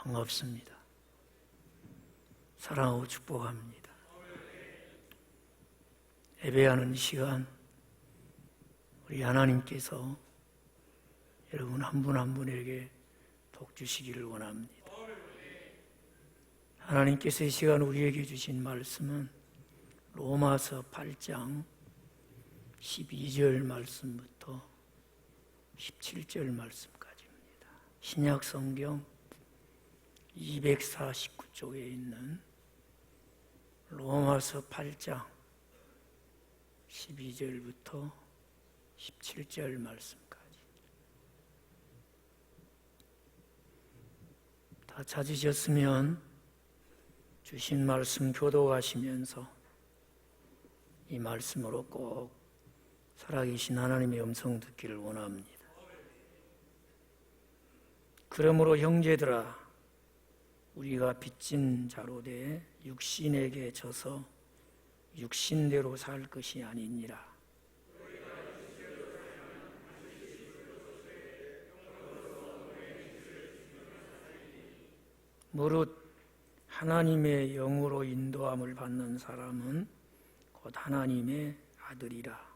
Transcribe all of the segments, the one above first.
반갑습니다. 사랑하고 축복합니다. 예배하는 시간 우리 하나님께서 여러분 한 분 한 분에게 복 주시기를 원합니다. 하나님께서 이 시간 우리에게 주신 말씀은 로마서 8장 12절 말씀부터 17절 말씀까지입니다. 신약 성경 249쪽에 있는 로마서 8장 12절부터 17절 말씀까지. 다 찾으셨으면 주신 말씀 교독하시면서 이 말씀으로 꼭 살아계신 하나님의 음성 듣기를 원합니다. 그러므로 형제들아, 우리가 빚진 자로 돼 육신에게 져서 육신대로 살 것이 아니니라. 무릇 하나님의 영으로 인도함을 받는 사람은 곧 하나님의 아들이라.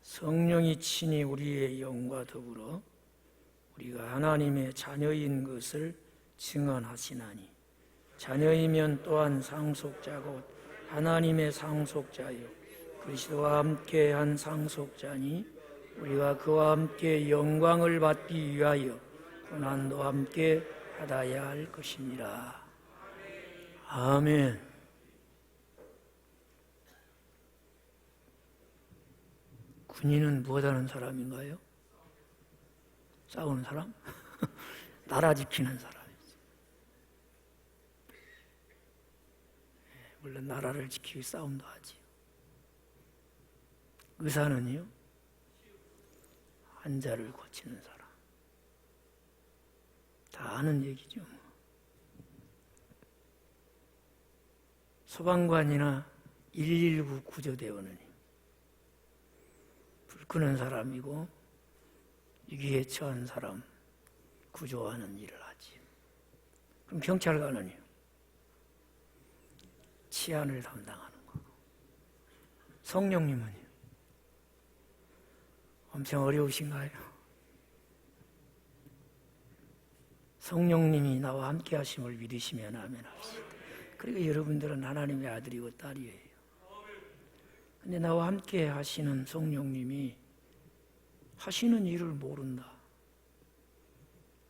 성령이 친히 우리의 영과 더불어 우리가 하나님의 자녀인 것을 증언하시나니, 자녀이면 또한 상속자 곧 하나님의 상속자요 그리스도와 함께 한 상속자니, 우리가 그와 함께 영광을 받기 위하여 고난도 함께 받아야 할 것이니라. 아멘. 군인은 무엇하는 사람인가요? 싸우는 사람? 나라 지키는 사람이지. 물론 나라를 지키기 위해 싸움도 하지요. 의사는요? 환자를 고치는 사람. 다 아는 얘기죠. 소방관이나 119 구조대원은 불 끄는 사람이고 위기에 처한 사람 구조하는 일을 하지. 그럼 경찰관은요? 치안을 담당하는 거고. 성령님은요? 엄청 어려우신가요? 성령님이 나와 함께 하심을 믿으시면 아멘 합시다. 그리고 여러분들은 하나님의 아들이고 딸이에요. 근데 나와 함께 하시는 성령님이 하시는 일을 모른다.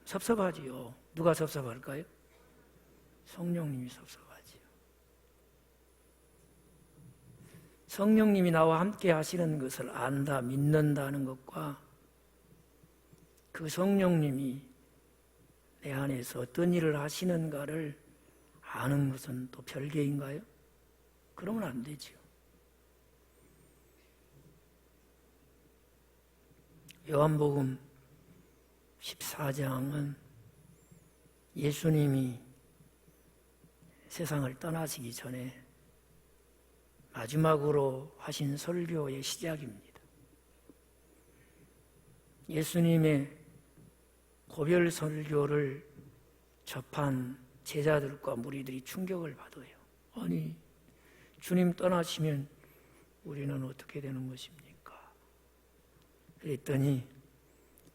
섭섭하지요. 누가 섭섭할까요? 성령님이 섭섭하지요. 성령님이 나와 함께 하시는 것을 안다, 믿는다는 것과 그 성령님이 내 안에서 어떤 일을 하시는가를 아는 것은 또 별개인가요? 그러면 안 되지요. 요한복음 14장은 예수님이 세상을 떠나시기 전에 마지막으로 하신 설교의 시작입니다. 예수님의 고별 설교를 접한 제자들과 무리들이 충격을 받아요. 아니, 주님 떠나시면 우리는 어떻게 되는 것입니까? 그랬더니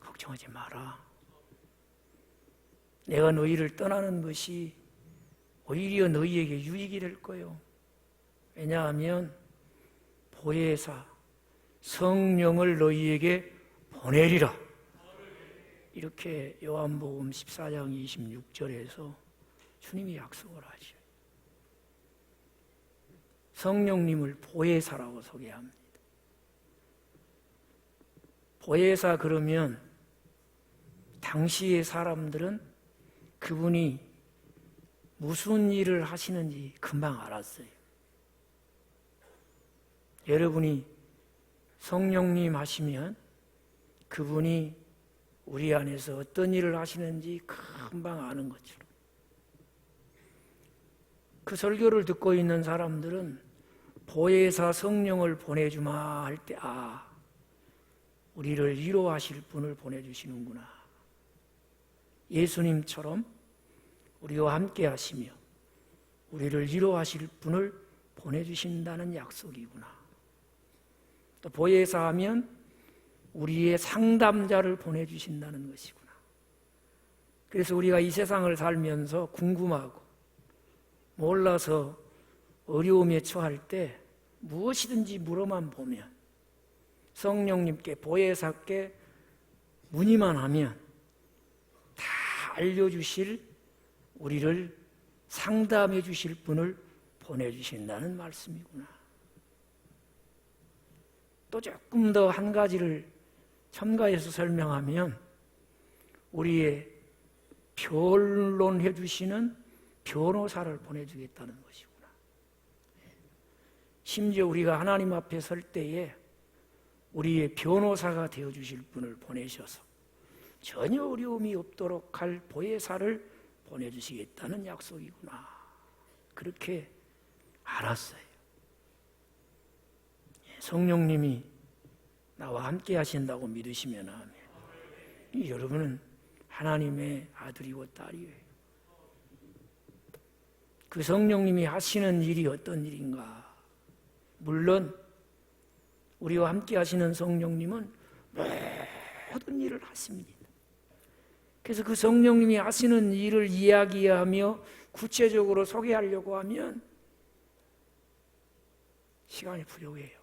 걱정하지 마라. 내가 너희를 떠나는 것이 오히려 너희에게 유익이 될 거요. 왜냐하면 보혜사 성령을 너희에게 보내리라. 이렇게 요한복음 14장 26절에서 주님이 약속을 하셔요. 성령님을 보혜사라고 소개합니다. 보혜사 그러면 당시의 사람들은 그분이 무슨 일을 하시는지 금방 알았어요. 여러분이 성령님 하시면 그분이 우리 안에서 어떤 일을 하시는지 금방 아는 것처럼. 그 설교를 듣고 있는 사람들은 보혜사 성령을 보내주마 할 때 우리를 위로하실 분을 보내주시는구나. 예수님처럼 우리와 함께 하시며 우리를 위로하실 분을 보내주신다는 약속이구나. 또 보혜사 하면 우리의 상담자를 보내주신다는 것이구나. 그래서 우리가 이 세상을 살면서 궁금하고 몰라서 어려움에 처할 때 무엇이든지 물어만 보면 성령님께 보혜사께 문의만 하면 다 알려주실 우리를 상담해 주실 분을 보내주신다는 말씀이구나. 또 조금 더 한 가지를 첨가해서 설명하면 우리의 변론해 주시는 변호사를 보내주겠다는 것이구나. 심지어 우리가 하나님 앞에 설 때에 우리의 변호사가 되어주실 분을 보내셔서 전혀 어려움이 없도록 할 보혜사를 보내주시겠다는 약속이구나. 그렇게 알았어요. 성령님이 나와 함께 하신다고 믿으시면 아멘. 여러분은 하나님의 아들이고 딸이에요. 그 성령님이 하시는 일이 어떤 일인가? 물론 우리와 함께 하시는 성령님은 모든 일을 하십니다. 그래서 그 성령님이 하시는 일을 이야기하며 구체적으로 소개하려고 하면 시간이 부족해요.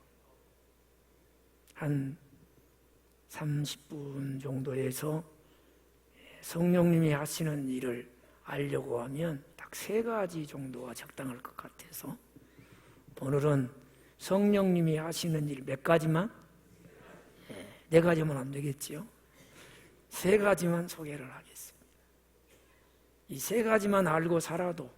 한 30분 정도에서 성령님이 하시는 일을 알려고 하면 딱 3가지 정도가 적당할 것 같아서 오늘은 성령님이 하시는 일 몇 가지만? 4가지면 안 되겠죠? 3가지만 소개를 하겠습니다. 이 3가지만 알고 살아도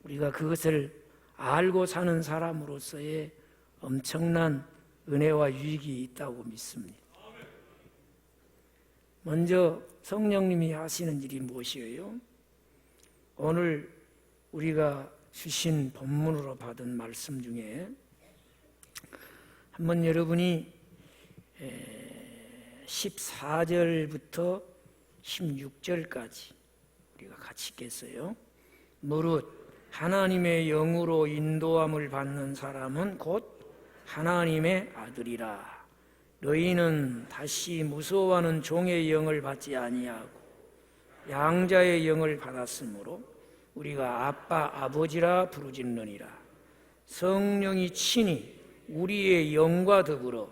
우리가 그것을 알고 사는 사람으로서의 엄청난 은혜와 유익이 있다고 믿습니다. 먼저 성령님이 하시는 일이 무엇이에요? 오늘 우리가 주신 본문으로 받은 말씀 중에 한번 여러분이 14절부터 16절까지 우리가 같이 읽겠어요. 무릇 하나님의 영으로 인도함을 받는 사람은 곧 하나님의 아들이라. 너희는 다시 무서워하는 종의 영을 받지 아니하고 양자의 영을 받았으므로 우리가 아빠 아버지라 부르짖느니라. 성령이 친히 우리의 영과 더불어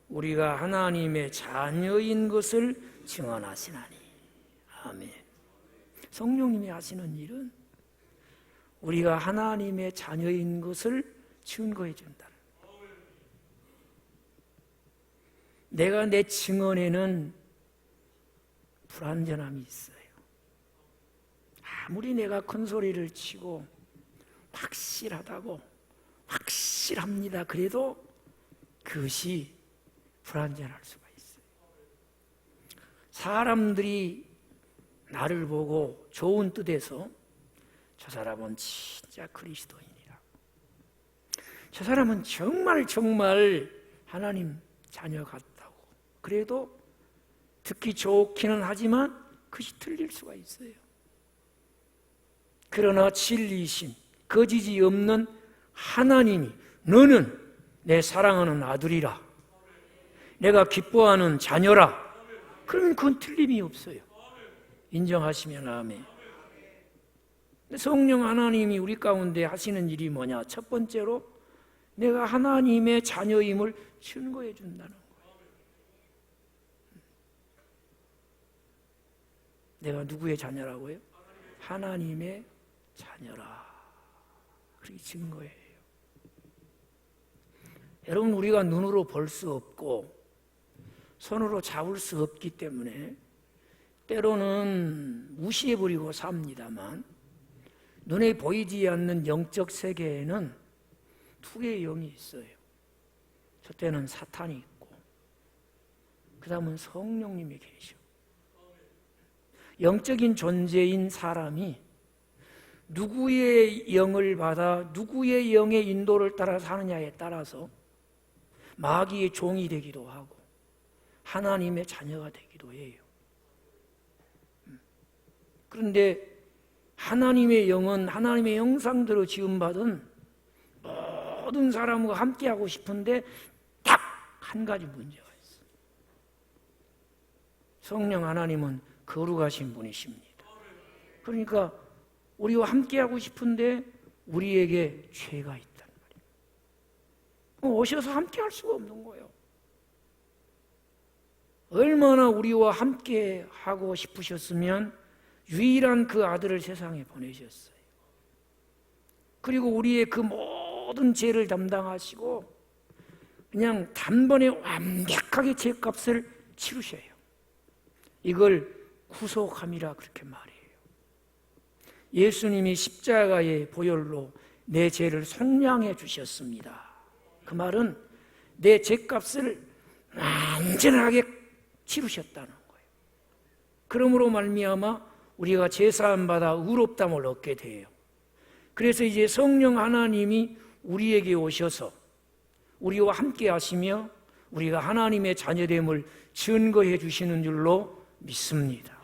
우리가 하나님의 자녀인 것을 증언하시나니. 아멘. 성령님이 하시는 일은 우리가 하나님의 자녀인 것을 증거해 준다는 거예요. 내가 내 증언에는 불완전함이 있어요. 아무리 내가 큰 소리를 치고 확실합니다. 그래도 그것이 불완전할 수가 있어요. 사람들이 나를 보고 좋은 뜻에서 저 사람은 진짜 그리스도인이라, 저 사람은 정말 하나님 자녀 같다고, 그래도 듣기 좋기는 하지만 그것이 틀릴 수가 있어요. 그러나 진리이신 거짓이 없는 하나님이 너는 내 사랑하는 아들이라, 내가 기뻐하는 자녀라, 그러면 그건 틀림이 없어요. 인정하시면 아멘. 성령 하나님이 우리 가운데 하시는 일이 뭐냐? 첫 번째로 내가 하나님의 자녀임을 증거해 준다는 거예요. 내가 누구의 자녀라고요? 하나님의 자녀라. 그렇게 증거해요. 여러분, 우리가 눈으로 볼 수 없고 손으로 잡을 수 없기 때문에 때로는 무시해버리고 삽니다만, 눈에 보이지 않는 영적 세계에는 2개의 영이 있어요. 첫째는 사탄이 있고 그 다음은 성령님이 계셔. 영적인 존재인 사람이 누구의 영을 받아 누구의 영의 인도를 따라 사느냐에 따라서 마귀의 종이 되기도 하고 하나님의 자녀가 되기도 해요. 그런데 하나님의 영은 하나님의 형상대로 지음받은 모든 사람과 함께하고 싶은데 딱 한 가지 문제가 있어요. 성령 하나님은 거룩하신 분이십니다. 그러니까 우리와 함께하고 싶은데 우리에게 죄가 있단 말이에요. 오셔서 함께할 수가 없는 거예요. 얼마나 우리와 함께하고 싶으셨으면 유일한 그 아들을 세상에 보내셨어요. 그리고 우리의 그 모든 죄를 담당하시고 그냥 단번에 완벽하게 죄값을 치르셔요. 이걸 구속함이라 그렇게 말해요. 예수님이 십자가의 보혈로 내 죄를 속량해 주셨습니다. 그 말은 내 죄값을 완전하게 치르셨다는 거예요. 그러므로 말미암아 우리가 죄사함 받아 의롭다함을 얻게 돼요. 그래서 이제 성령 하나님이 우리에게 오셔서 우리와 함께 하시며 우리가 하나님의 자녀됨을 증거해 주시는 줄로 믿습니다.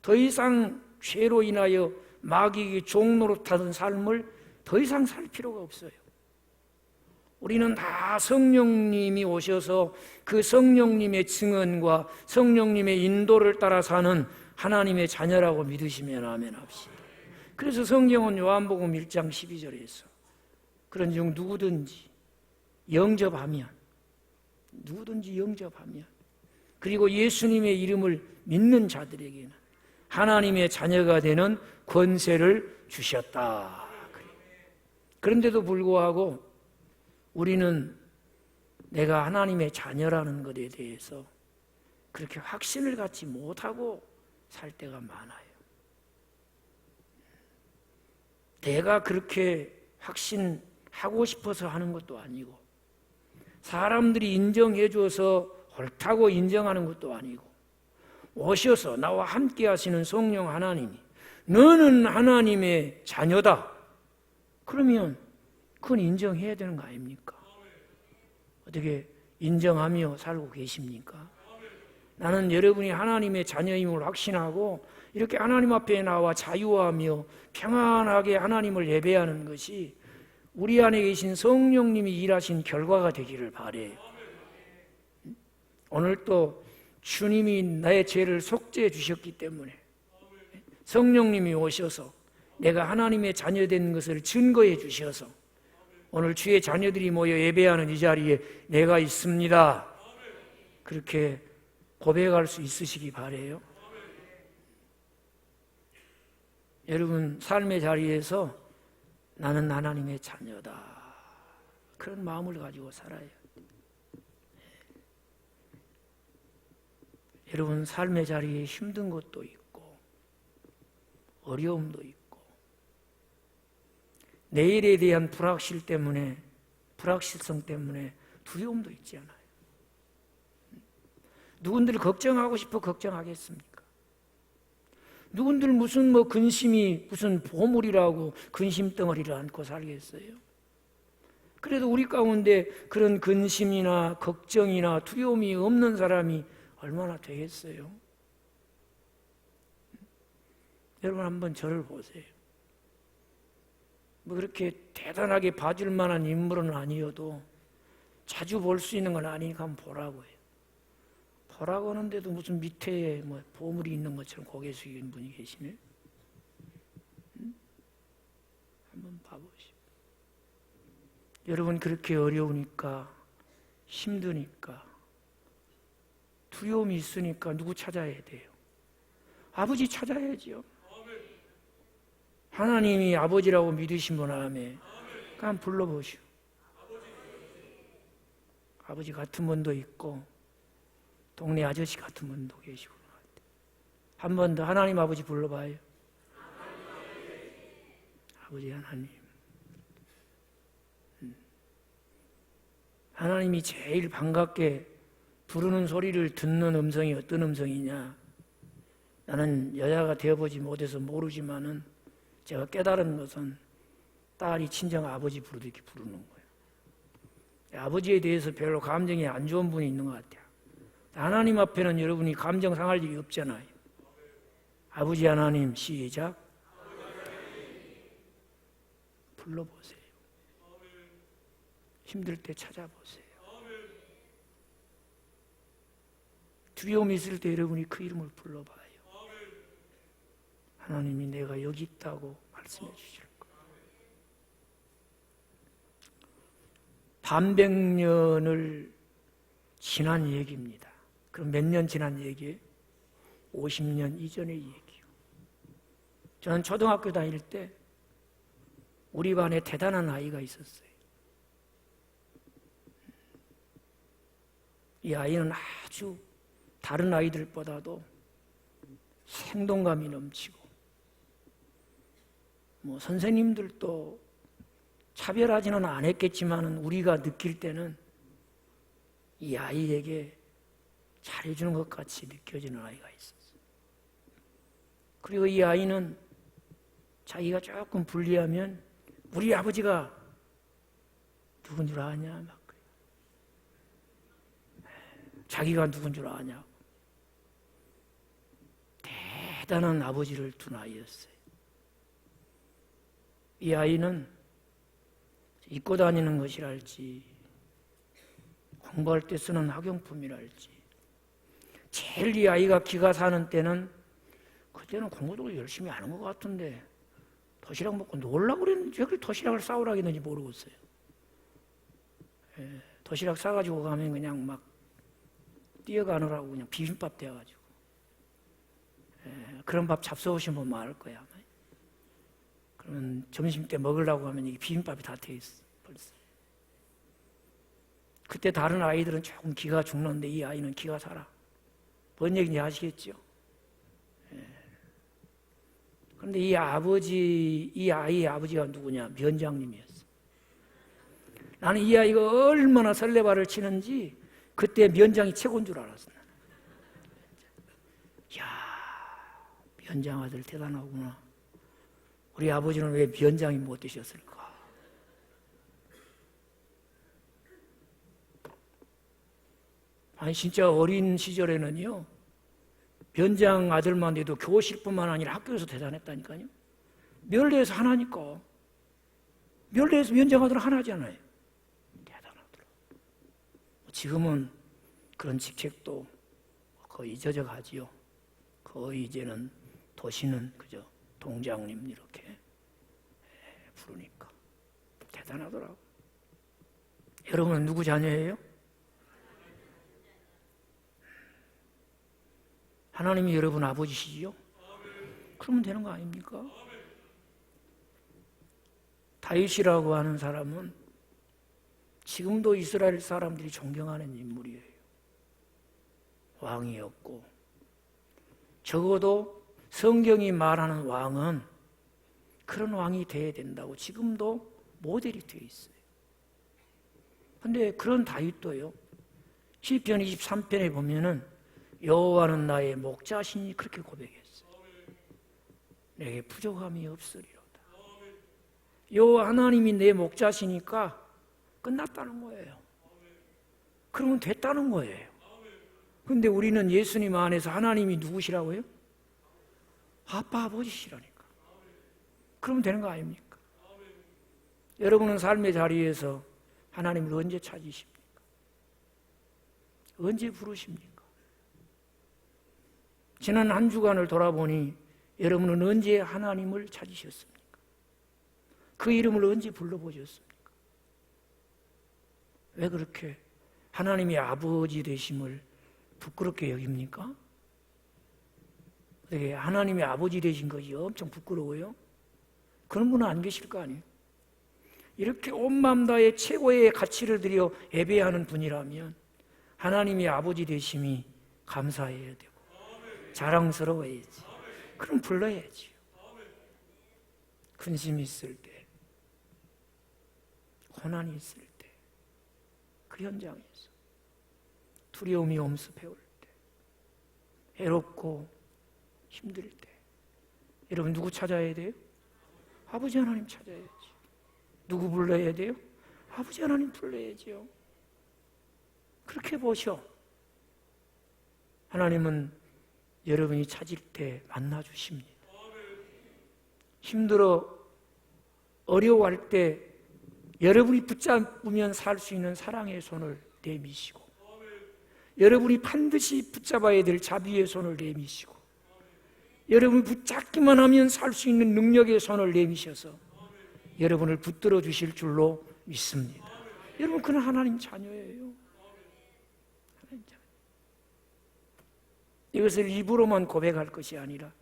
더 이상 죄로 인하여 마귀의 종노릇하던 삶을 더 이상 살 필요가 없어요. 우리는 다 성령님이 오셔서 그 성령님의 증언과 성령님의 인도를 따라 사는 하나님의 자녀라고 믿으시면 아멘 합시다. 그래서 성경은 요한복음 1장 12절에서 그런즉 누구든지 영접하면 그리고 예수님의 이름을 믿는 자들에게는 하나님의 자녀가 되는 권세를 주셨다. 그런데도 불구하고 우리는 내가 하나님의 자녀라는 것에 대해서 그렇게 확신을 갖지 못하고 살 때가 많아요. 내가 그렇게 확신하고 싶어서 하는 것도 아니고 사람들이 인정해 줘서 옳다고 인정하는 것도 아니고 오셔서 나와 함께 하시는 성령 하나님이 너는 하나님의 자녀다. 그러면 그건 인정해야 되는 거 아닙니까? 어떻게 인정하며 살고 계십니까? 나는 여러분이 하나님의 자녀임을 확신하고 이렇게 하나님 앞에 나와 자유하며 평안하게 하나님을 예배하는 것이 우리 안에 계신 성령님이 일하신 결과가 되기를 바라요. 오늘 또 주님이 나의 죄를 속죄해 주셨기 때문에 성령님이 오셔서 내가 하나님의 자녀된 것을 증거해 주셔서 오늘 주의 자녀들이 모여 예배하는 이 자리에 내가 있습니다. 그렇게 고백할 수 있으시기 바라요. 여러분 삶의 자리에서 나는 하나님의 자녀다. 그런 마음을 가지고 살아요. 여러분 삶의 자리에 힘든 것도 있고 어려움도 있고 내일에 대한 불확실성 때문에 두려움도 있지 않아요. 누군들 걱정하고 싶어 걱정하겠습니까? 누군들 무슨 근심이 무슨 보물이라고 근심 덩어리를 안고 살겠어요? 그래도 우리 가운데 그런 근심이나 걱정이나 두려움이 없는 사람이 얼마나 되겠어요? 여러분 한번 저를 보세요. 그렇게 대단하게 봐줄 만한 인물은 아니어도 자주 볼 수 있는 건 아니니까 한번 보라고 해요. 보라고 하는데도 무슨 밑에 보물이 있는 것처럼 고개 숙이는 분이 계시네. 한번 봐보시오. 여러분 그렇게 어려우니까 힘드니까 두려움이 있으니까 누구 찾아야 돼요? 아버지 찾아야죠. 하나님이 아버지라고 믿으신 분 안에 한번 불러보시오. 아버지 같은 분도 있고 동네 아저씨 같은 분도 계시고 한 번 더 하나님 아버지 불러봐요. 아버지 하나님. 하나님이 제일 반갑게 부르는 소리를 듣는 음성이 어떤 음성이냐? 나는 여자가 되어보지 못해서 모르지만은 제가 깨달은 것은 딸이 친정 아버지 부르듯이 부르는 거예요. 아버지에 대해서 별로 감정이 안 좋은 분이 있는 것 같아요. 하나님 앞에는 여러분이 감정 상할 일이 없잖아요. 아버지 하나님, 시작. 불러보세요. 힘들 때 찾아보세요. 두려움이 있을 때 여러분이 그 이름을 불러봐요. 하나님이 내가 여기 있다고 말씀해 주실 거예요. 반백년을 지난 얘기입니다. 그럼 몇 년 지난 얘기예요? 50년 이전의 얘기요. 저는 초등학교 다닐 때 우리 반에 대단한 아이가 있었어요. 이 아이는 아주 다른 아이들보다도 생동감이 넘치고 선생님들도 차별하지는 않았겠지만 우리가 느낄 때는 이 아이에게 잘해주는 것 같이 느껴지는 아이가 있었어요. 그리고 이 아이는 자기가 조금 불리하면 우리 아버지가 누군 줄 아냐 막 그래요. 자기가 누군 줄 아냐. 대단한 아버지를 둔 아이였어요. 이 아이는 입고 다니는 것이랄지 공부할 때 쓰는 학용품이랄지 제일 이 아이가 기가 사는 때는 그때는 공부도 열심히 하는 것 같은데 도시락 먹고 놀라고 그랬는지 왜 도시락을 싸우라고 했는지 모르겠어요. 도시락 싸가지고 가면 그냥 막 뛰어가느라고 그냥 비빔밥 돼가지고 그런 밥 잡숴오시면 말할 거야. 그러면 점심 때 먹으려고 하면 이게 비빔밥이 다 돼 있어 벌써. 그때 다른 아이들은 조금 기가 죽는데 이 아이는 기가 살아. 뭔 얘기인지 아시겠죠? 그런데 이 아이의 아버지가 누구냐? 면장님이었어. 나는 이 아이가 얼마나 설레발을 치는지 그때 면장이 최고인 줄 알았어. 이야, 면장 아들 대단하구나. 우리 아버지는 왜 면장이 못 되셨을까? 아니 진짜 어린 시절에는요 면장 아들만 돼도 교실뿐만 아니라 학교에서 대단했다니까요. 멸례에서 하나니까. 멸례에서 면장 아들은 하나잖아요. 대단하더라고요. 지금은 그런 직책도 거의 잊어져가지요. 거의 이제는 도시는 그저 동장님 이렇게 부르니까 대단하더라고요. 여러분은 누구 자녀예요? 하나님이 여러분 아버지시지요? 그러면 되는 거 아닙니까? 다윗이라고 하는 사람은 지금도 이스라엘 사람들이 존경하는 인물이에요. 왕이었고 적어도 성경이 말하는 왕은 그런 왕이 돼야 된다고 지금도 모델이 되어 있어요. 그런데 그런 다윗도요 시편 23편에 보면은 여호와는 나의 목자시니 그렇게 고백했어요. 내게 부족함이 없으리로다. 여호와 하나님이 내 목자시니까 끝났다는 거예요. 그러면 됐다는 거예요. 그런데 우리는 예수님 안에서 하나님이 누구시라고요? 아빠 아버지시라니까. 그러면 되는 거 아닙니까? 여러분은 삶의 자리에서 하나님을 언제 찾으십니까? 언제 부르십니까? 지난 한 주간을 돌아보니 여러분은 언제 하나님을 찾으셨습니까? 그 이름을 언제 불러보셨습니까? 왜 그렇게 하나님이 아버지 되심을 부끄럽게 여깁니까? 왜 하나님이 아버지 되신 것이 엄청 부끄러워요? 그런 분은 안 계실 거 아니에요? 이렇게 온 마음 다해 최고의 가치를 들여 예배하는 분이라면 하나님이 아버지 되심이 감사해야 되고 자랑스러워야지. 그럼 불러야지요. 근심이 있을 때, 고난이 있을 때, 그 현장에서 두려움이 엄습해올 때, 외롭고 힘들 때 여러분 누구 찾아야 돼요? 아버지 하나님 찾아야지. 누구 불러야 돼요? 아버지 하나님 불러야지요. 그렇게 보셔. 하나님은 여러분이 찾을 때 만나주십니다. 힘들어 어려워할 때 여러분이 붙잡으면 살 수 있는 사랑의 손을 내미시고, 여러분이 반드시 붙잡아야 될 자비의 손을 내미시고, 여러분이 붙잡기만 하면 살 수 있는 능력의 손을 내미셔서 여러분을 붙들어 주실 줄로 믿습니다. 여러분, 그는 하나님 자녀예요. 하나님 자녀. 이것을 입으로만 고백할 것이 아니라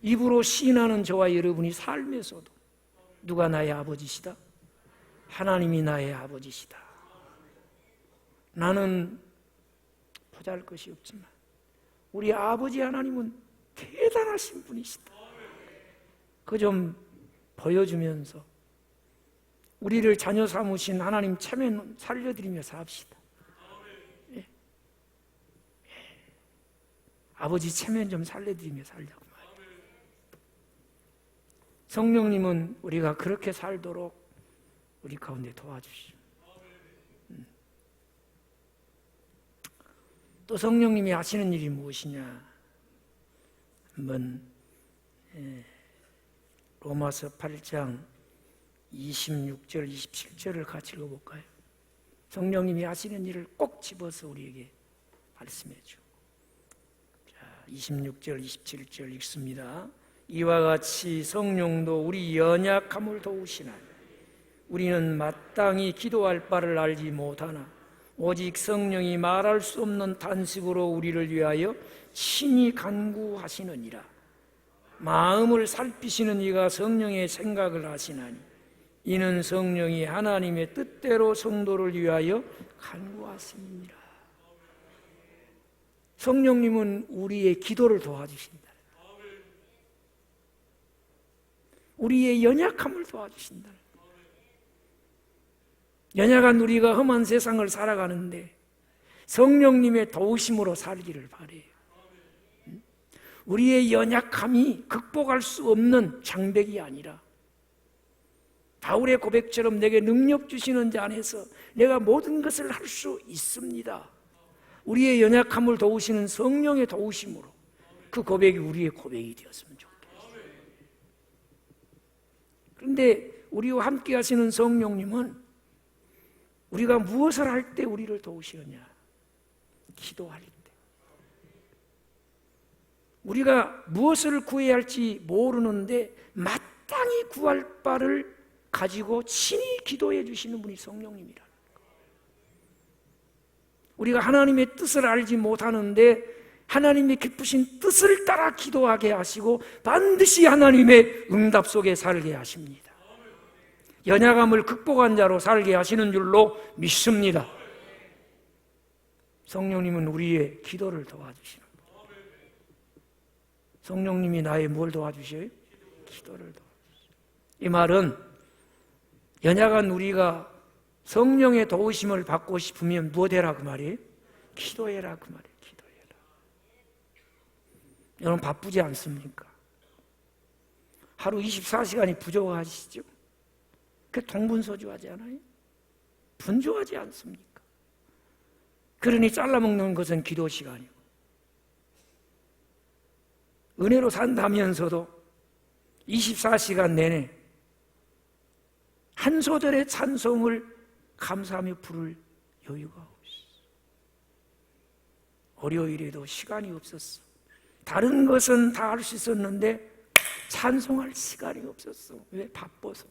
입으로 시인하는 저와 여러분이 삶에서도 누가 나의 아버지시다? 하나님이 나의 아버지시다. 나는 보잘것이 없지만 우리 아버지 하나님은 대단하신 분이시다. 그거 좀 보여주면서 우리를 자녀 삼으신 하나님 체면 살려드리며 삽시다. 예. 아버지 체면 좀 살려드리며 살려고 말이에요. 성령님은 우리가 그렇게 살도록 우리 가운데 도와주시오. 또 성령님이 하시는 일이 무엇이냐? 한번 로마서 8장 26절, 27절을 같이 읽어볼까요? 성령님이 하시는 일을 꼭 집어서 우리에게 말씀해 줘. 자, 26절, 27절 읽습니다. 이와 같이 성령도 우리 연약함을 도우시나니 우리는 마땅히 기도할 바를 알지 못하나 오직 성령이 말할 수 없는 탄식으로 우리를 위하여 친히 간구하시느니라. 마음을 살피시는 이가 성령의 생각을 하시나니 이는 성령이 하나님의 뜻대로 성도를 위하여 간구하심이니라. 성령님은 우리의 기도를 도와주신다. 우리의 연약함을 도와주신다. 연약한 우리가 험한 세상을 살아가는데 성령님의 도우심으로 살기를 바라요. 우리의 연약함이 극복할 수 없는 장벽이 아니라 바울의 고백처럼 내게 능력 주시는 자 안에서 내가 모든 것을 할 수 있습니다. 우리의 연약함을 도우시는 성령의 도우심으로 그 고백이 우리의 고백이 되었으면 좋겠어요. 그런데 우리와 함께 하시는 성령님은 우리가 무엇을 할 때 우리를 도우시느냐? 기도할 때. 우리가 무엇을 구해야 할지 모르는데 마땅히 구할 바를 가지고 친히 기도해 주시는 분이 성령님이라는 거예요. 우리가 하나님의 뜻을 알지 못하는데 하나님의 기쁘신 뜻을 따라 기도하게 하시고 반드시 하나님의 응답 속에 살게 하십니다. 연약함을 극복한 자로 살게 하시는 줄로 믿습니다. 성령님은 우리의 기도를 도와주시는 거예요. 성령님이 나의 뭘 도와주셔요? 기도를 도와주셔요. 이 말은 연약한 우리가 성령의 도우심을 받고 싶으면 무엇해라 그 말이에요? 기도해라 그 말이에요. 기도해라. 여러분 바쁘지 않습니까? 하루 24시간이 부족하시죠? 그 동분서주하지 않아요? 분주하지 않습니까? 그러니 잘라먹는 것은 기도 시간이고 은혜로 산다면서도 24시간 내내 한 소절의 찬송을 감사하며 부를 여유가 없어. 월요일에도 시간이 없었어. 다른 것은 다 할 수 있었는데 찬송할 시간이 없었어. 왜? 바빠서.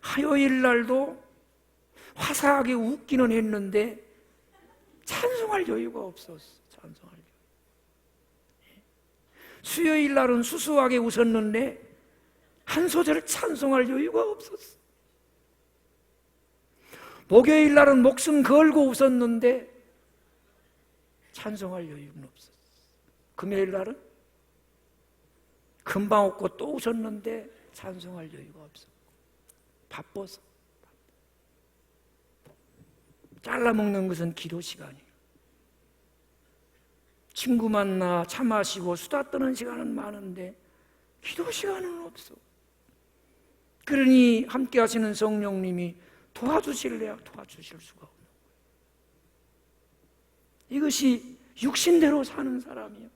화요일 날도 화사하게 웃기는 했는데 찬송할 여유가 없었어. 찬송할 여유. 수요일 날은 수수하게 웃었는데 한 소절을 찬송할 여유가 없었어. 목요일 날은 목숨 걸고 웃었는데 찬송할 여유는 없었어. 금요일 날은 금방 웃고 또 웃었는데 찬송할 여유가 없어. 바빠서. 잘라먹는 것은 기도 시간이에요. 친구 만나 차 마시고 수다 떠는 시간은 많은데 기도 시간은 없어. 그러니 함께 하시는 성령님이 도와주실래야 도와주실 수가 없는 거예요. 이것이 육신대로 사는 사람이요,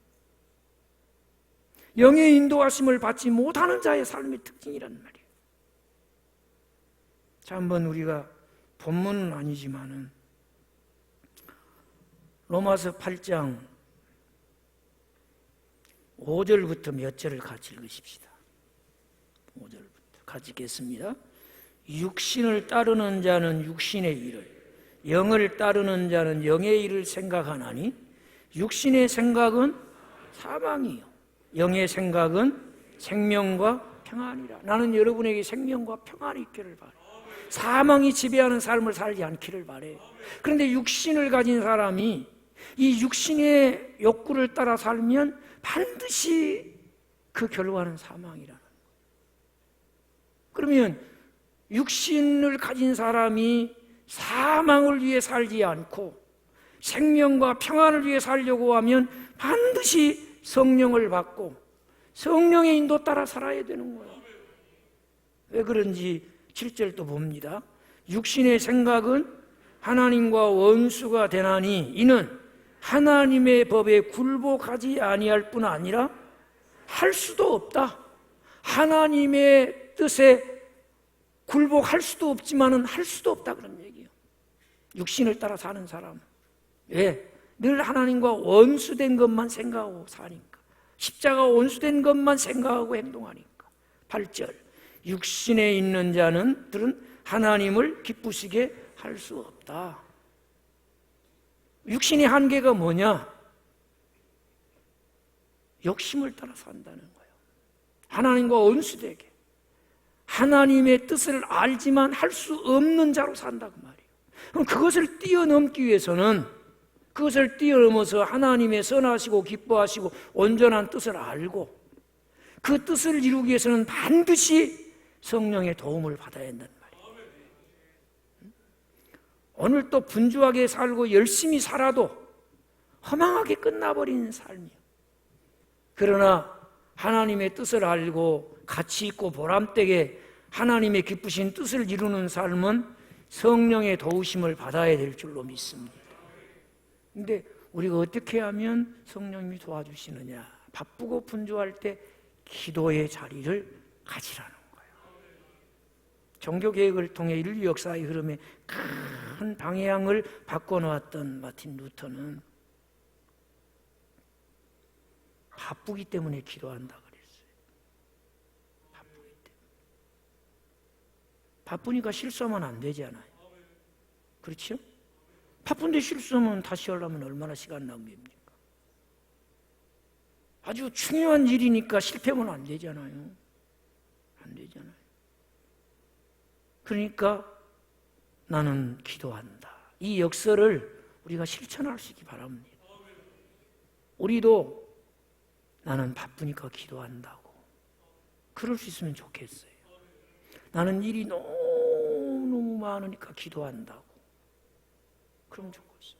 영의 인도하심을 받지 못하는 자의 삶의 특징이란 말이에요. 자, 한번 우리가 본문은 아니지만은 로마서 8장 5절부터 몇 절을 같이 읽으십시다. 5절부터 같이 읽겠습니다. 육신을 따르는 자는 육신의 일을, 영을 따르는 자는 영의 일을 생각하나니 육신의 생각은 사망이요 영의 생각은 생명과 평안이라. 나는 여러분에게 생명과 평안이 있기를 바라요. 사망이 지배하는 삶을 살지 않기를 바라요. 그런데 육신을 가진 사람이 이 육신의 욕구를 따라 살면 반드시 그 결과는 사망이라는 거예요. 그러면 육신을 가진 사람이 사망을 위해 살지 않고 생명과 평안을 위해 살려고 하면 반드시 성령을 받고 성령의 인도 따라 살아야 되는 거예요. 왜 그런지 7절도 봅니다. 육신의 생각은 하나님과 원수가 되나니 이는 하나님의 법에 굴복하지 아니할 뿐 아니라 할 수도 없다. 하나님의 뜻에 굴복할 수도 없지만은 할 수도 없다, 그런 얘기예요. 육신을 따라 사는 사람. 왜? 늘 하나님과 원수된 것만 생각하고 사니까. 십자가 원수된 것만 생각하고 행동하니까. 8절. 육신에 있는 자들은 하나님을 기쁘시게 할 수 없다. 육신의 한계가 뭐냐? 욕심을 따라 산다는 거예요. 하나님과 원수되게 하나님의 뜻을 알지만 할 수 없는 자로 산다, 그 말이에요. 그럼 그것을 뛰어넘기 위해서는, 그것을 뛰어넘어서 하나님의 선하시고 기뻐하시고 온전한 뜻을 알고 그 뜻을 이루기 위해서는 반드시 성령의 도움을 받아야 한다는 말이에요. 오늘 또 분주하게 살고 열심히 살아도 허망하게 끝나버리는 삶이에요. 그러나 하나님의 뜻을 알고 가치 있고 보람되게 하나님의 기쁘신 뜻을 이루는 삶은 성령의 도우심을 받아야 될 줄로 믿습니다. 근데 우리가 어떻게 하면 성령님이 도와주시느냐? 바쁘고 분주할 때 기도의 자리를 가지라는 거예요. 종교개혁을 통해 인류 역사의 흐름에 큰 방향을 바꿔놓았던 마틴 루터는 바쁘기 때문에 기도한다 그랬어요. 바쁘기 때문에. 바쁘니까 실수하면 안 되잖아요. 그렇죠? 바쁜데 실수하면 다시 하려면 얼마나 시간 낭비입니까? 아주 중요한 일이니까 실패하면 안 되잖아요. 안 되잖아요. 그러니까 나는 기도한다. 이 역설을 우리가 실천할 수 있기 바랍니다. 우리도 나는 바쁘니까 기도한다고 그럴 수 있으면 좋겠어요. 나는 일이 너무 많으니까 기도한다고 그럼 좋겠어요.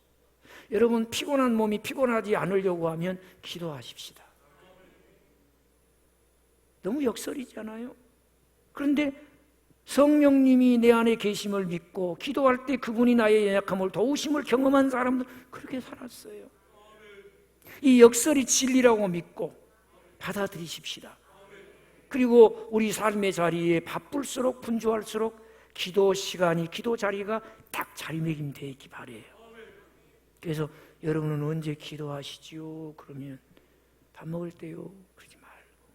여러분 피곤한 몸이 피곤하지 않으려고 하면 기도하십시다. 너무 역설이잖아요. 그런데 성령님이 내 안에 계심을 믿고 기도할 때 그분이 나의 연약함을 도우심을 경험한 사람들 그렇게 살았어요. 이 역설이 진리라고 믿고 받아들이십시다. 그리고 우리 삶의 자리에 바쁠수록 분주할수록 기도 시간이, 기도 자리가 딱 자리매김 되어 있기 바라요. 그래서 여러분은 언제 기도하시지요? 그러면 밥 먹을 때요? 그러지 말고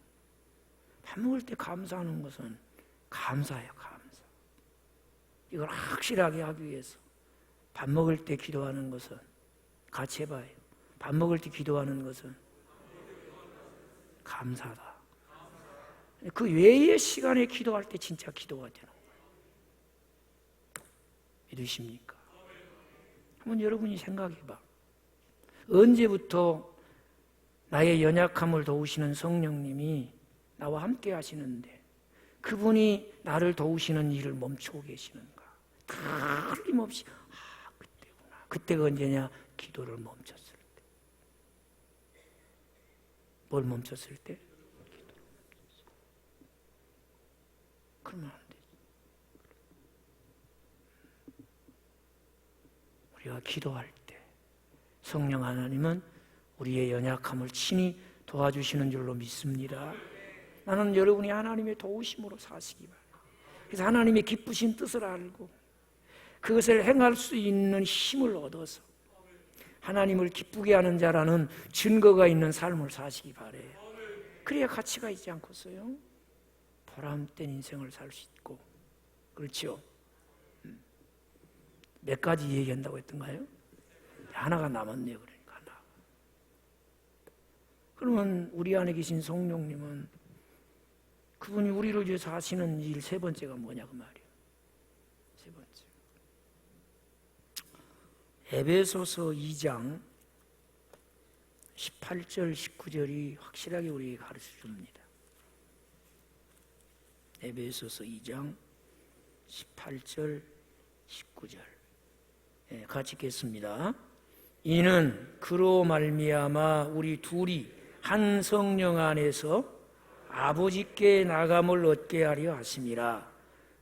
밥 먹을 때 감사하는 것은 감사예요. 감사. 이걸 확실하게 하기 위해서 밥 먹을 때 기도하는 것은 같이 해봐요. 밥 먹을 때 기도하는 것은 감사다. 그 외의 시간에 기도할 때 진짜 기도가 되는 거예요. 믿으십니까? 한번 여러분이 생각해봐. 언제부터 나의 연약함을 도우시는 성령님이 나와 함께 하시는데 그분이 나를 도우시는 일을 멈추고 계시는가? 틀림없이 그때구나. 그때가 언제냐? 기도를 멈췄을 때. 뭘 멈췄을 때? 그러면 안 되지. 우리가 기도할 때 성령 하나님은 우리의 연약함을 친히 도와주시는 줄로 믿습니다. 나는 여러분이 하나님의 도우심으로 사시기 바랍니다. 그래서 하나님의 기쁘신 뜻을 알고 그것을 행할 수 있는 힘을 얻어서 하나님을 기쁘게 하는 자라는 증거가 있는 삶을 사시기 바래요. 그래야 가치가 있지 않겠어요? 보람된 인생을 살 수 있고. 그렇죠? 몇 가지 얘기한다고 했던가요? 하나가 남았네요. 그러니까 하나. 그러면 우리 안에 계신 성령님은 그분이 우리를 위해서 하시는 일 세 번째가 뭐냐 그 말이에요. 세 번째. 에베소서 2장 18절 19절이 확실하게 우리에게 가르쳐 줍니다. 에베소서 2장 18절 19절 같이 읽겠습니다. 이는 그로 말미암아 우리 둘이 한 성령 안에서 아버지께 나감을 얻게 하려 하심이라.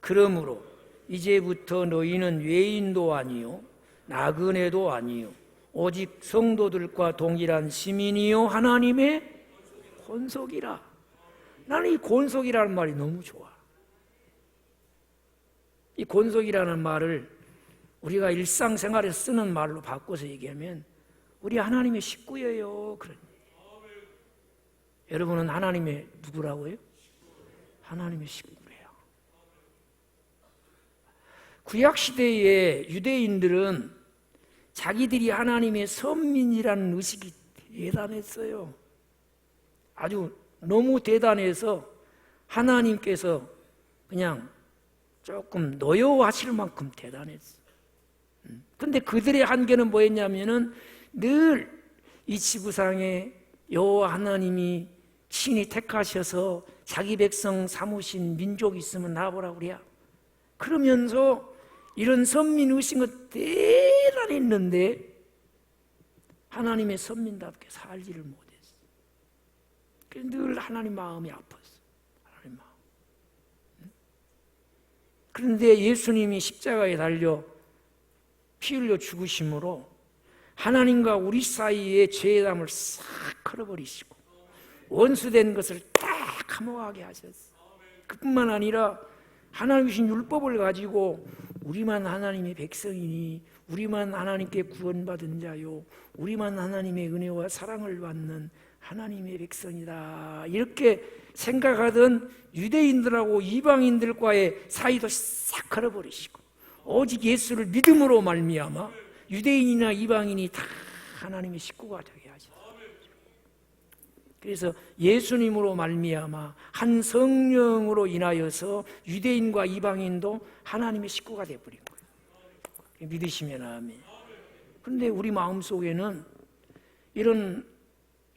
그러므로 이제부터 너희는 외인도 아니요 나그네도 아니요 오직 성도들과 동일한 시민이요 하나님의 권속이라. 나는 이 권속이라는 말이 너무 좋아. 이 권속이라는 말을 우리가 일상생활에 쓰는 말로 바꿔서 얘기하면 우리 하나님의 식구예요. 그런. 여러분은 하나님의 누구라고요? 하나님의 식구래요. 구약시대의 유대인들은 자기들이 하나님의 선민이라는 의식이 대단했어요. 아주 너무 대단해서 하나님께서 그냥 조금 노여워하실 만큼 대단했어요. 근데 그들의 한계는 뭐였냐면은 늘 이 지구상에 여호와 하나님이 친히 택하셔서 자기 백성 삼으신 민족이 있으면 나와보라고 그래야. 그러면서 이런 선민의식은 대단했는데 하나님의 선민답게 살지를 못했어. 그래서 늘 하나님 마음이 아팠어. 하나님 마음. 그런데 예수님이 십자가에 달려 피 흘려 죽으심으로 하나님과 우리 사이의 죄담을 싹 컬어버리시고 원수된 것을 딱 감옥하게 하셨어. 그뿐만 아니라 하나님 주신 율법을 가지고 우리만 하나님의 백성이니 우리만 하나님께 구원받은 자요 우리만 하나님의 은혜와 사랑을 받는 하나님의 백성이다 이렇게 생각하던 유대인들하고 이방인들과의 사이도 싹 걸어버리시고 오직 예수를 믿음으로 말미암아 유대인이나 이방인이 다 하나님의 식구가 되게 하셨어요. 그래서 예수님으로 말미암아 한 성령으로 인하여서 유대인과 이방인도 하나님의 식구가 되어버린 거예요. 믿으시면 아멘. 그런데 우리 마음속에는 이런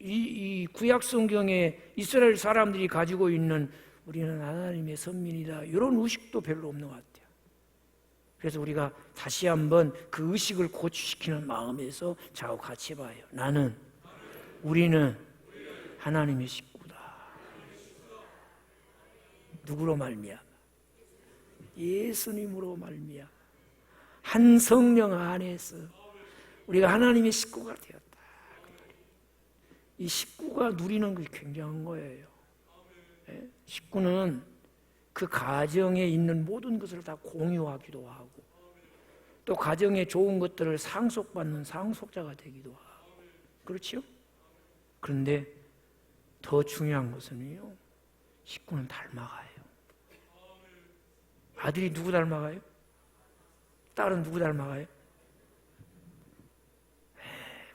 이 구약 성경에 이스라엘 사람들이 가지고 있는 우리는 하나님의 선민이다 이런 의식도 별로 없는 것 같아요. 그래서 우리가 다시 한번 그 의식을 고취시키는 마음에서 저하고 같이 봐요. 우리는 하나님의 식구다. 누구로 말미암아? 예수님으로 말미암아 한 성령 안에서 우리가 하나님의 식구가 되었다. 이 식구가 누리는 게 굉장한 거예요. 식구는 그 가정에 있는 모든 것을 다 공유하기도 하고 또 가정에 좋은 것들을 상속받는 상속자가 되기도 하고 그렇죠? 그런데 더 중요한 것은요 식구는 닮아가요. 아들이 누구 닮아가요? 딸은 누구 닮아가요?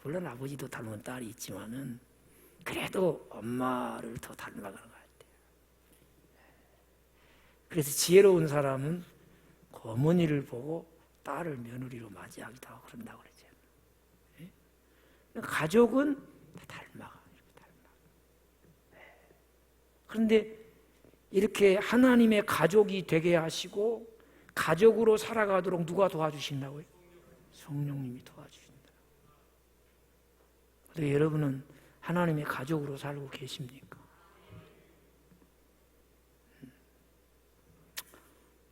물론 아버지도 닮은 딸이 있지만은 그래도 엄마를 더 닮아가는 것 같아요. 그래서 지혜로운 사람은 그 어머니를 보고 딸을 며느리로 맞이하기도 하고 그런다고 그러죠. 가족은 다 닮아가. 그런데 이렇게 하나님의 가족이 되게 하시고 가족으로 살아가도록 누가 도와주신다고요? 성령님이 도와주신다. 근데 여러분은 하나님의 가족으로 살고 계십니까?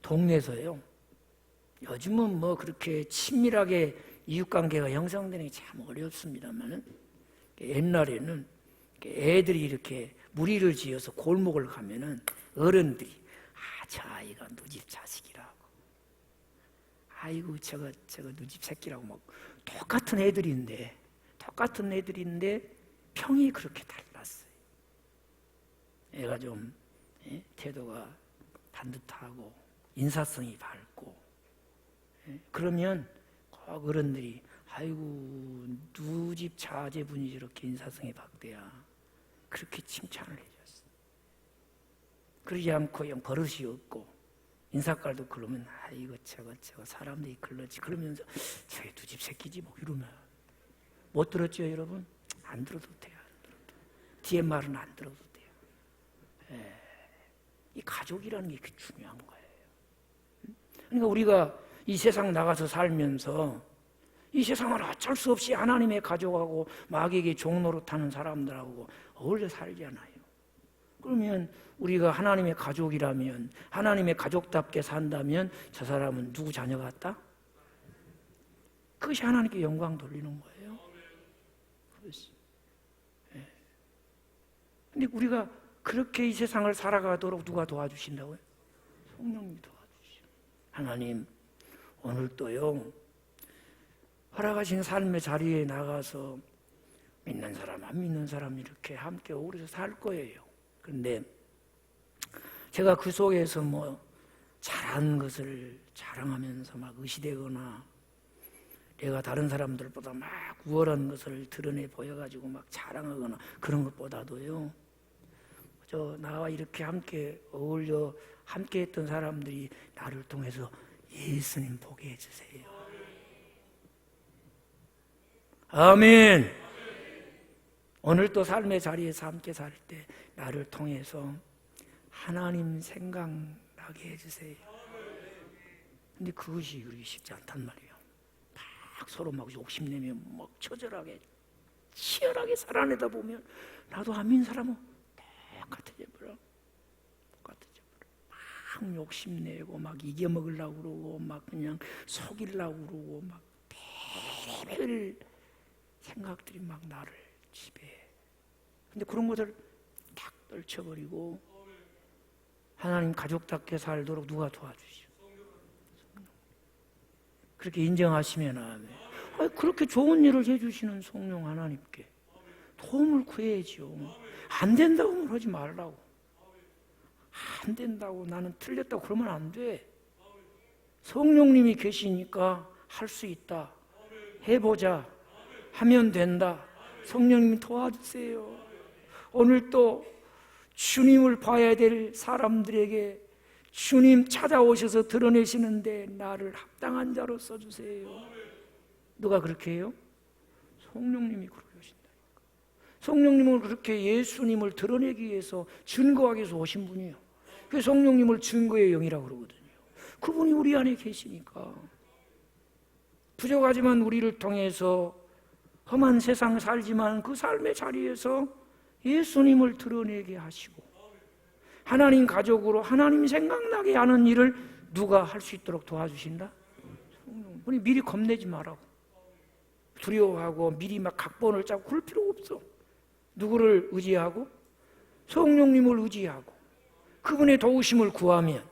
동네에서요. 요즘은 뭐 그렇게 친밀하게 이웃관계가 형성되는 게 참 어렵습니다만은 옛날에는 애들이 이렇게 무리를 지어서 골목을 가면은 어른들이 저 아이가 누집 자식이라고, 아이고 저거 누집 새끼라고 막 똑같은 애들인데 평이 그렇게 달랐어요. 애가 좀 태도가 반듯하고 인사성이 밝고, 그러면 꼭 어른들이 아이고 누집 자제분이 저렇게 인사성이 밝대야, 그렇게 칭찬을 해줬어요. 그러지 않고 그냥 버릇이 없고 인사깔도 그러면 아이고 저거 사람들이 그러지, 그러면서 저게 누집 새끼지 뭐 이러면 못 들었죠 여러분? 안 들어도 돼요. 뒤에 말은 안 들어도 돼요. 이 가족이라는 게 그렇게 중요한 거예요. 그러니까 우리가 이 세상 나가서 살면서 이 세상을 어쩔 수 없이 하나님의 가족하고 마귀에게 종노릇하는 사람들하고 어울려 살잖아요. 그러면 우리가 하나님의 가족이라면, 하나님의 가족답게 산다면 저 사람은 누구 자녀 같다? 그것이 하나님께 영광 돌리는 거예요. 근데 우리가 그렇게 이 세상을 살아가도록 누가 도와주신다고요? 성령님이 도와주시죠. 하나님, 오늘도요 허락하신 삶의 자리에 나가서 믿는 사람 안 믿는 사람 이렇게 함께 어우러져 살 거예요. 그런데 제가 그 속에서 뭐 잘한 것을 자랑하면서 막 의시되거나 내가 다른 사람들보다 막 우월한 것을 드러내 보여가지고 막 자랑하거나 그런 것보다도요, 나와 이렇게 함께 어울려 함께 했던 사람들이 나를 통해서 예수님 보게 해주세요. 아멘. 오늘 또 삶의 자리에서 함께 살 때 나를 통해서 하나님 생각나게 해주세요. 근데 그것이 우리 쉽지 않단 말이에요. 막 서로 막 욕심내며 막 처절하게 치열하게 살아내다 보면 나도 안 믿는 사람은 똑같아져 버려. 막 욕심내고 막 이겨먹으려고 그러고 막 그냥 속이려고 그러고 막 별의별 생각들이 막 나를 지배해. 근데 그런 것을 딱 떨쳐버리고 하나님 가족답게 살도록 누가 도와주시오? 그렇게 인정하시면 아멘. 그렇게 좋은 일을 해주시는 성령 하나님께 도움을 구해야죠. 안 된다고 하지 말라고. 안 된다고 나는 틀렸다고 그러면 안 돼. 성령님이 계시니까 할 수 있다. 해보자. 하면 된다. 성령님 도와주세요. 오늘 또 주님을 봐야 될 사람들에게 주님 찾아오셔서 드러내시는데 나를 합당한 자로 써주세요. 누가 그렇게 해요? 성령님이 그렇게 하신다니까. 성령님은 그렇게 예수님을 드러내기 위해서 증거하기 위해서 오신 분이에요. 그 성령님을 증거의 영이라고 그러거든요. 그분이 우리 안에 계시니까 부족하지만 우리를 통해서 험한 세상 살지만 그 삶의 자리에서 예수님을 드러내게 하시고 하나님 가족으로 하나님 생각나게 하는 일을 누가 할 수 있도록 도와주신다? 우리 미리 겁내지 말라고. 두려워하고 미리 막 각본을 짜고 그럴 필요 없어. 누구를 의지하고? 성령님을 의지하고 그분의 도우심을 구하면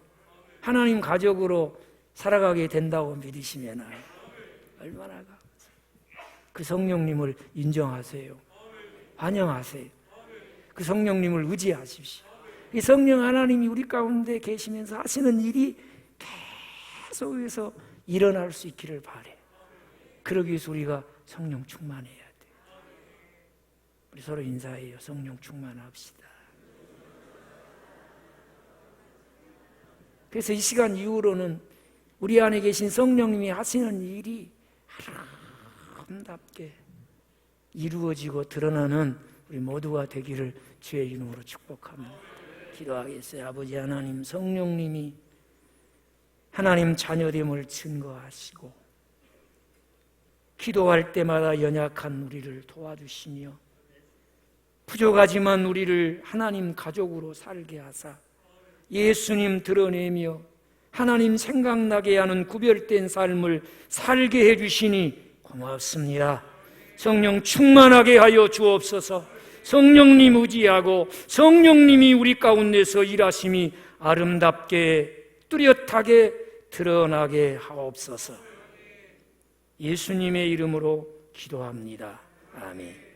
하나님 가족으로 살아가게 된다고 믿으시면 얼마나 감사해요. 그 성령님을 인정하세요. 환영하세요. 그 성령님을 의지하십시오. 이 성령 하나님이 우리 가운데 계시면서 하시는 일이 계속해서 일어날 수 있기를 바래. 그러기 위해서 우리가 성령 충만해야 돼. 우리 서로 인사해요. 성령 충만합시다. 그래서 이 시간 이후로는 우리 안에 계신 성령님이 하시는 일이 아름답게 이루어지고 드러나는 우리 모두가 되기를 주의 이름으로 축복합니다. 기도하겠어요. 아버지 하나님, 성령님이 하나님 자녀됨을 증거하시고 기도할 때마다 연약한 우리를 도와주시며 부족하지만 우리를 하나님 가족으로 살게 하사 예수님 드러내며 하나님 생각나게 하는 구별된 삶을 살게 해주시니 고맙습니다. 성령 충만하게 하여 주옵소서. 성령님 의지하고 성령님이 우리 가운데서 일하심이 아름답게 뚜렷하게 드러나게 하옵소서. 예수님의 이름으로 기도합니다. 아멘.